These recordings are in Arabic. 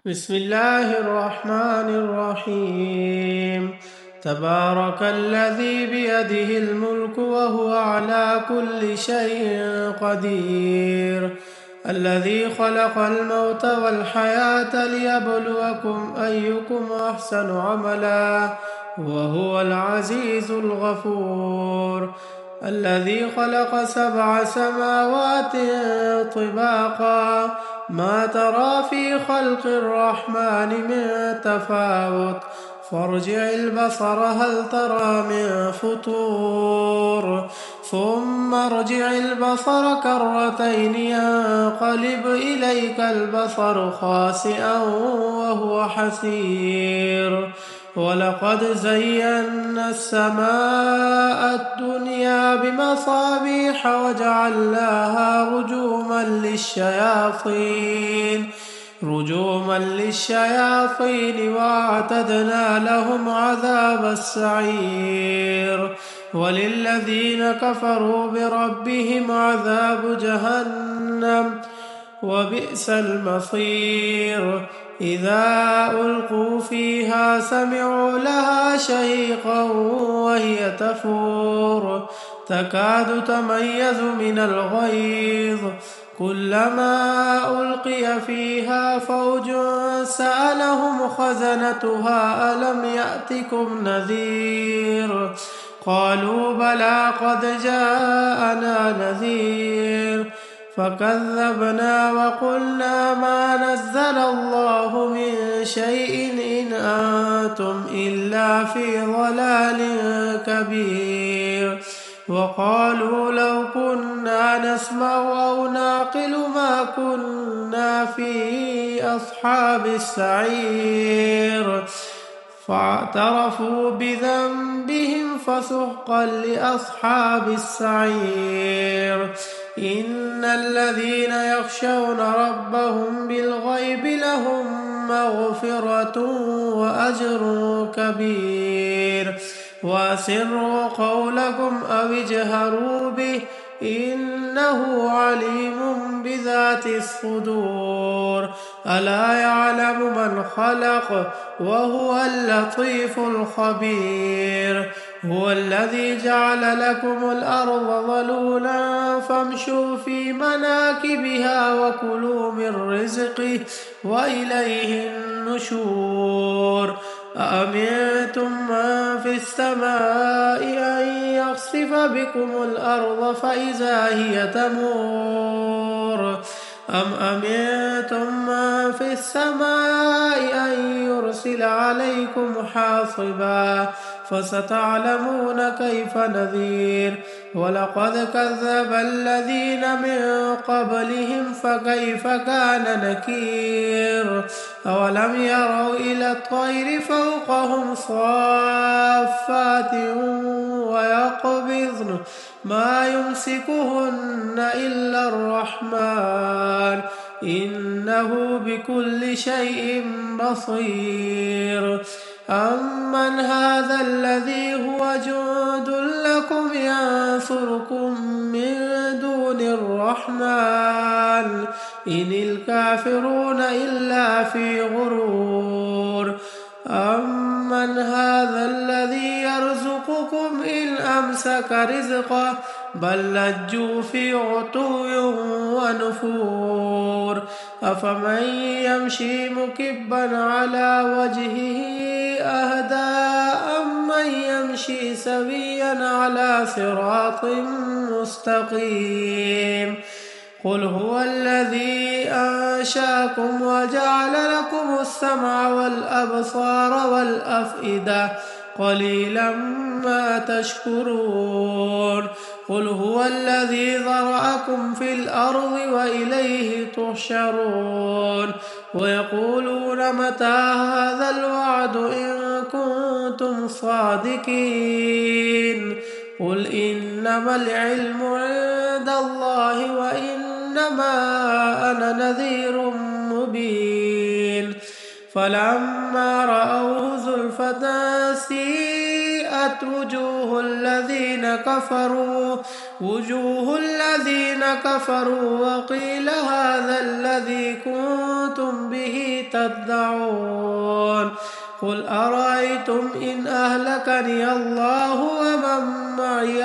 بسم الله الرحمن الرحيم. تبارك الذي بيده الملك وهو على كل شيء قدير، الذي خلق الموت والحياة ليبلوكم أيكم أحسن عملا وهو العزيز الغفور، الذي خلق 7 سماوات طباقا ما ترى في خلق الرحمن من تفاوت، فارجع البصر هل ترى من فطور، ثم ارجع البصر كرتين ينقلب إليك البصر خاسئا وهو حسير، ولقد زينا السماء الدنيا بمصابيح وجعلناها رجوما للشياطين واعتدنا لهم عذاب السعير، وللذين كفروا بربهم عذاب جهنم وبئس المصير. إذا ألقوا فيها سمعوا لها شهيقا وهي تفور تكاد تميز من الغيظ، كلما ألقي فيها فوج سألهم خزنتها ألم يأتكم نذير، قالوا بلى قد جاءنا نذير، فكذبنا وقلنا ما نزل الله من شيء إن أنتم إلا في ضلال كبير، وقالوا لو كنا نسمع أو نعقل ما كنا في أصحاب السعير، فاعترفوا بذنبهم فسحقا لأصحاب السعير. إن الذين يخشون ربهم بالغيب لهم مغفرة وأجر كبير، وأسروا قولكم أو اجهروا به إنه عليم بذات الصدور، ألا يعلم من خلق وهو اللطيف الخبير. هو الذي جعل لكم الأرض ذلولا فامشوا في مناكبها وكلوا من رزقه وإليه النشور. أأمنتم من في السماء أن يخسف بكم الأرض فإذا هي تمور، أم أمنتم من في السماء أن يرسل عليكم حاصبا فستعلمون كيف نذير. ولقد كذب الذين من قبلهم فكيف كان نكير. أولم يروا إلى الطير فوقهم صافات ويقبضن ما يمسكهن إلا الرحمن إنه بكل شيء بصير. أمن هذا الذي هو جند لكم ينصركم من دون الرحمن إن الكافرون إلا في غرور. أمن هذا الذي يرزقكم إن أمسك رزقه بل لجوا في عتو ونفور. أفمن يمشي مكبا على وجهه أهدى أمن يمشي سويا على صراط مستقيم. قل هو الذي أنشأكم وجعل لكم السمع والأبصار والأفئدة قليلا ما تشكرون. قل هو الذي ذرأكم في الأرض وإليه تحشرون. ويقولون متى هذا الوعد إن كنتم صادقين. قل إنما العلم عند الله وإنما أنا نذير مبين. فلما رأوه زلفة سيئت وجوه الذين كفروا وقيل هذا الذي كنتم به تدعون قل أرأيتم إن أهلكني الله ومن معي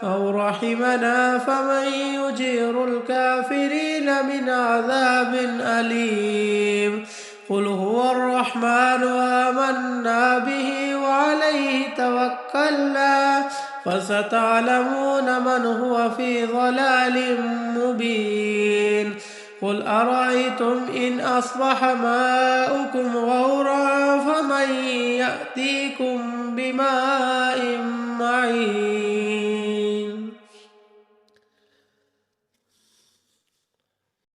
أو رحمنا فمن يجير الكافرين من عذاب أليم قل هو الرحمن آمنا به وعليه توكلنا فستعلمون من هو في ضلال مبين قل أرأيتم إن أصبح ماؤكم غورا فمن يأتيكم